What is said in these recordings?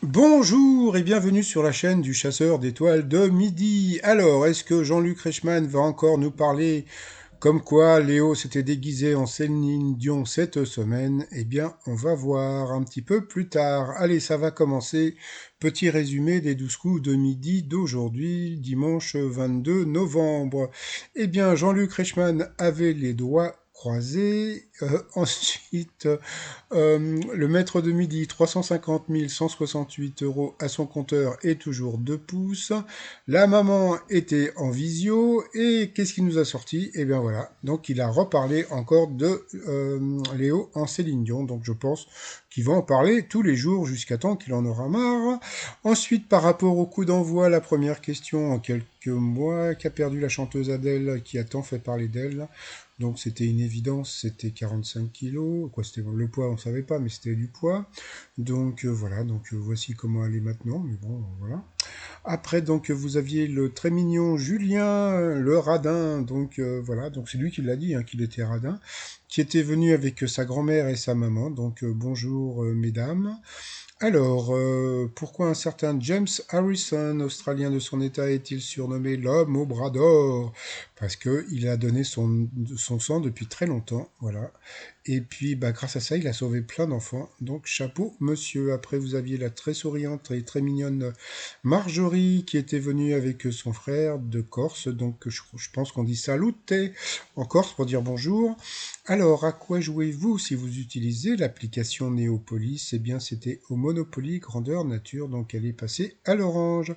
Bonjour et bienvenue sur la chaîne du chasseur d'étoiles de midi. Alors, est-ce que Jean-Luc Reichmann va encore nous parler comme quoi Léo s'était déguisé en Céline Dion cette semaine? Eh bien, on va voir un petit peu plus tard. Allez, ça va commencer. Petit résumé des 12 coups de midi d'aujourd'hui, dimanche 22 novembre. Eh bien, Jean-Luc Reichmann avait les doigts croisés. Ensuite, le maître de midi, 350 168 euros à son compteur et toujours 2 pouces. La maman était en visio et qu'est-ce qu'il nous a sorti? Eh bien voilà, donc il a reparlé encore de Léo en Céline Dion, donc je pense qu'il va en parler tous les jours jusqu'à temps qu'il en aura marre. Ensuite, par rapport au coup d'envoi, la première question en quelques mois, qu'a perdu la chanteuse Adèle qui a tant fait parler d'elle? Donc c'était une évidence, c'était 45 kilos, quoi, c'était le poids, on savait pas, mais c'était du poids. Donc voilà, donc voici comment elle est maintenant, mais bon, voilà. Après, donc vous aviez le très mignon Julien, le radin, donc voilà, donc c'est lui qui l'a dit, hein, qu'il était radin, qui était venu avec sa grand-mère et sa maman, donc bonjour mesdames. Alors, pourquoi un certain James Harrison, Australien de son état, est-il surnommé l'homme au bras d'or? Parce qu'il a donné son sang depuis très longtemps, voilà. Et puis, bah, grâce à ça, il a sauvé plein d'enfants. Donc, chapeau, monsieur. Après, vous aviez la très souriante et très mignonne Marjorie qui était venue avec son frère de Corse. Donc, je pense qu'on dit salute en Corse pour dire bonjour. Alors, à quoi jouez-vous si vous utilisez l'application Néopolis? Eh bien, c'était au Monopoly grandeur nature, donc elle est passée à l'orange.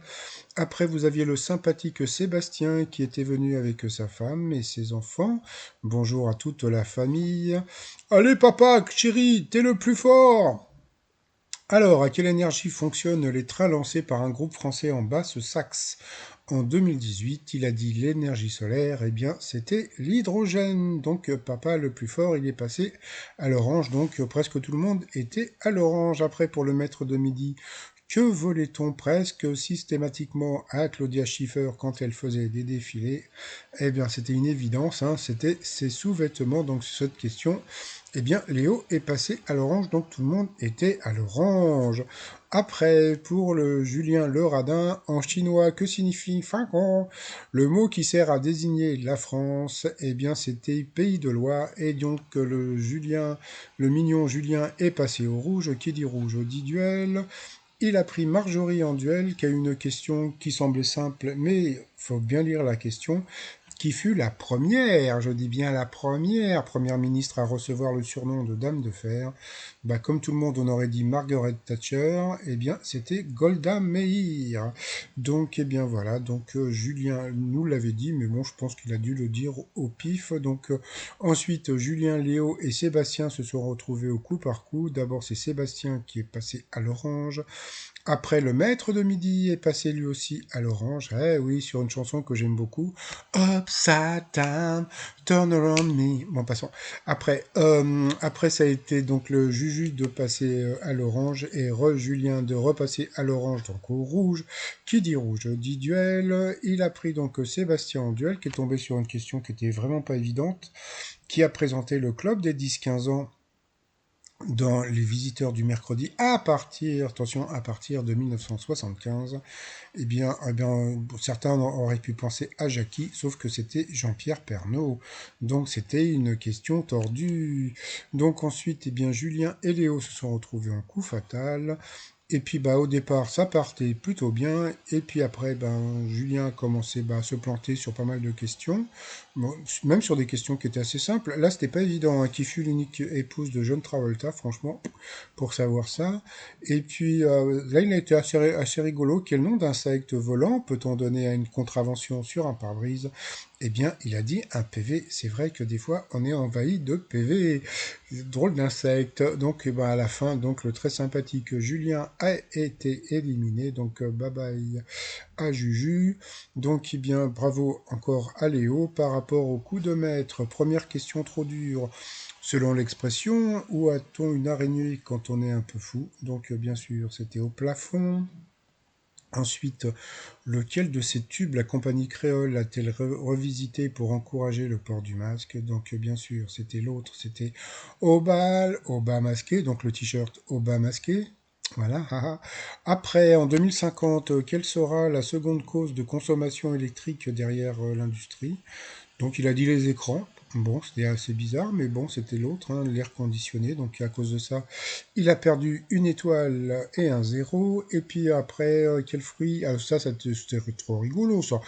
Après, vous aviez le sympathique Sébastien qui était venu avec sa femme et ses enfants. Bonjour à toute la famille. Allez, papa, chéri, t'es le plus fort! Alors, à quelle énergie fonctionnent les trains lancés par un groupe français en Basse-Saxe? En 2018, il a dit l'énergie solaire, eh bien c'était l'hydrogène. Donc papa le plus fort, il est passé à l'orange, donc presque tout le monde était à l'orange. Après pour le maître de midi, que volait-on presque systématiquement à Claudia Schiffer quand elle faisait des défilés? Eh bien c'était une évidence, hein, c'était ses sous-vêtements, donc sur cette question, eh bien Léo est passé à l'orange, donc tout le monde était à l'orange. Après, pour le Julien le radin, en chinois, que signifie Fingon? Le mot qui sert à désigner la France, eh bien, c'était Pays de Loire. Et donc, le mignon Julien est passé au rouge. Qui dit rouge dit duel. Il a pris Marjorie en duel, qui a une question qui semblait simple, mais faut bien lire la question qui fut la première, je dis bien la première ministre à recevoir le surnom de Dame de Fer. Bah, comme tout le monde, on aurait dit Margaret Thatcher, eh bien, c'était Golda Meir. Donc, eh bien, voilà, donc Julien nous l'avait dit, mais bon, je pense qu'il a dû le dire au pif. Donc, ensuite, Julien, Léo et Sébastien se sont retrouvés au coup par coup. D'abord, c'est Sébastien qui est passé à l'orange. Après, le maître de midi est passé lui aussi à l'orange. Eh oui, sur une chanson que j'aime beaucoup. Upside down, turn around me. Bon, passons. Après, ça a été donc le Juju de passer à l'orange et Julien de repasser à l'orange, donc au rouge. Qui dit rouge dit duel. Il a pris donc Sébastien en duel, qui est tombé sur une question qui était vraiment pas évidente, qui a présenté le club des 10-15 ans dans les visiteurs du mercredi attention, à partir de 1975, eh bien, certains auraient pu penser à Jackie, sauf que c'était Jean-Pierre Pernaut. Donc c'était une question tordue. Donc ensuite, eh bien, Julien et Léo se sont retrouvés en coup fatal. Et puis bah au départ ça partait plutôt bien et puis après ben Julien a commencé à se planter sur pas mal de questions, bon, même sur des questions qui étaient assez simples. Là c'était pas évident, hein, qui fut l'unique épouse de John Travolta, franchement, pour savoir ça. Et puis là il a été assez rigolo. Quel nom d'insecte volant peut-on donner à une contravention sur un pare-brise? Eh bien il a dit un PV. C'est vrai que des fois on est envahi de PV. Drôle d'insecte. Donc, eh ben, à la fin, donc le très sympathique Julien a été éliminé. Donc, bye bye à Juju. Donc, eh bien, bravo encore à Léo par rapport au coup de maître. Première question trop dure. Selon l'expression, où a-t-on une araignée quand on est un peu fou? Donc, bien sûr, c'était au plafond. Ensuite, lequel de ces tubes la compagnie créole a-t-elle revisité pour encourager le port du masque? Donc bien sûr, c'était l'autre, c'était au bal masqué, donc le t-shirt au bas masqué. Voilà. Haha. Après, en 2050, quelle sera la seconde cause de consommation électrique derrière l'industrie? Donc il a dit les écrans. Bon, c'était assez bizarre, mais bon, c'était l'autre, hein, l'air conditionné. Donc à cause de ça, il a perdu une étoile et un zéro. Et puis après, quel fruit? Ah, ça, c'était trop rigolo, ça.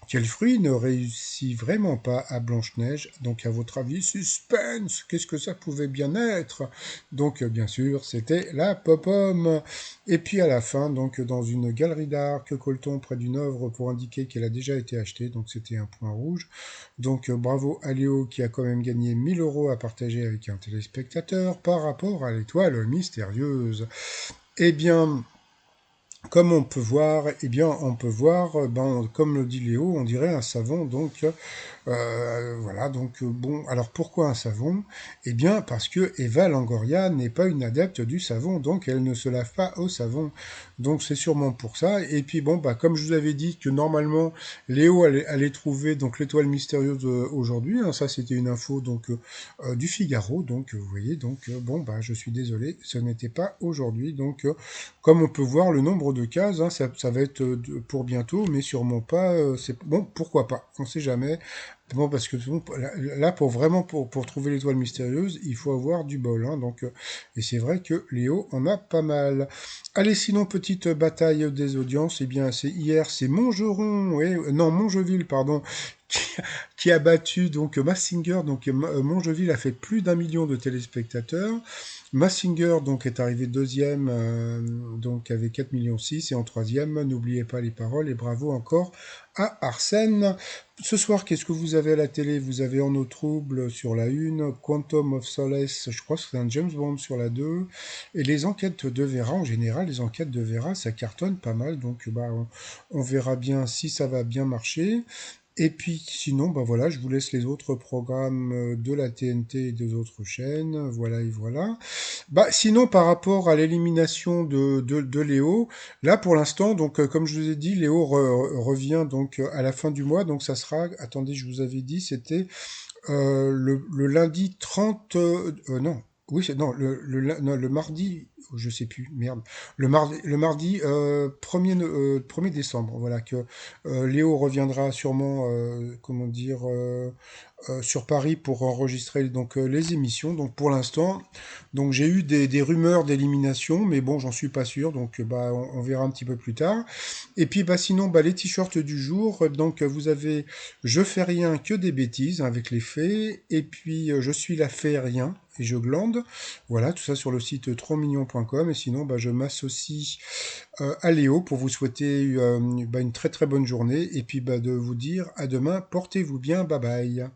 Quel fruit ne réussit vraiment pas à Blanche-Neige? Donc à votre avis, suspense, qu'est-ce que ça pouvait bien être? Donc bien sûr, c'était la pomme. Et puis à la fin, donc dans une galerie d'art, que colle-t-on près d'une œuvre pour indiquer qu'elle a déjà été achetée? Donc c'était un point rouge. Donc bravo à Léo qui a quand même gagné 1000 € à partager avec un téléspectateur par rapport à l'étoile mystérieuse. Eh bien, comme on peut voir, eh bien, on peut voir, ben, comme le dit Léo, on dirait un savon, donc voilà, donc bon, alors pourquoi un savon? Eh bien, parce que Eva Longoria n'est pas une adepte du savon, donc elle ne se lave pas au savon. Donc c'est sûrement pour ça. Et puis bon, bah comme je vous avais dit que normalement Léo allait trouver donc l'étoile mystérieuse aujourd'hui, hein, ça c'était une info donc du Figaro, donc vous voyez, donc bon bah je suis désolé, ce n'était pas aujourd'hui. Donc comme on peut voir le nombre de cases, hein, ça va être pour bientôt, mais sûrement pas. C'est bon, pourquoi pas? On sait jamais. Bon, parce que bon, là, pour vraiment pour trouver l'étoile mystérieuse, il faut avoir du bol. Hein, donc, et c'est vrai que Léo en a pas mal. Allez, sinon, petite bataille des audiences. Eh bien, c'est hier, c'est Montgeron, ouais, non, Mongeville, pardon, qui, qui a battu donc Massinger. Donc, Mongeville a fait plus d'1 million de téléspectateurs. Massinger donc est arrivé deuxième donc avec 4,6 millions et en troisième, n'oubliez pas les paroles et bravo encore à Arsène. Ce soir, qu'est-ce que vous avez à la télé? Vous avez En eau trouble sur la 1, Quantum of Solace, je crois que c'est un James Bond sur la 2, et les enquêtes de Vera, en général, les enquêtes de Vera, ça cartonne pas mal, donc bah, on verra bien si ça va bien marcher. Et puis sinon, bah voilà, je vous laisse les autres programmes de la TNT et des autres chaînes, voilà et voilà. Bah sinon, par rapport à l'élimination de Léo, là pour l'instant, donc comme je vous ai dit, Léo revient donc à la fin du mois, donc ça sera, attendez, je vous avais dit, c'était le lundi 30, non, oui, non, non, le mardi, je sais plus, merde, le mardi 1er, 1er décembre, voilà, que Léo reviendra sûrement, comment dire, sur Paris pour enregistrer donc les émissions. Donc pour l'instant, donc j'ai eu des rumeurs d'élimination, mais bon, j'en suis pas sûr, donc bah on verra un petit peu plus tard. Et puis bah sinon, bah les t-shirts du jour, donc vous avez je fais rien que des bêtises avec les faits, et puis je suis la fée rien et je glande. Voilà, tout ça sur le site trosmignon.com. Et sinon, bah, je m'associe à Léo pour vous souhaiter bah, une très très bonne journée et puis bah, de vous dire à demain, portez-vous bien, bye bye.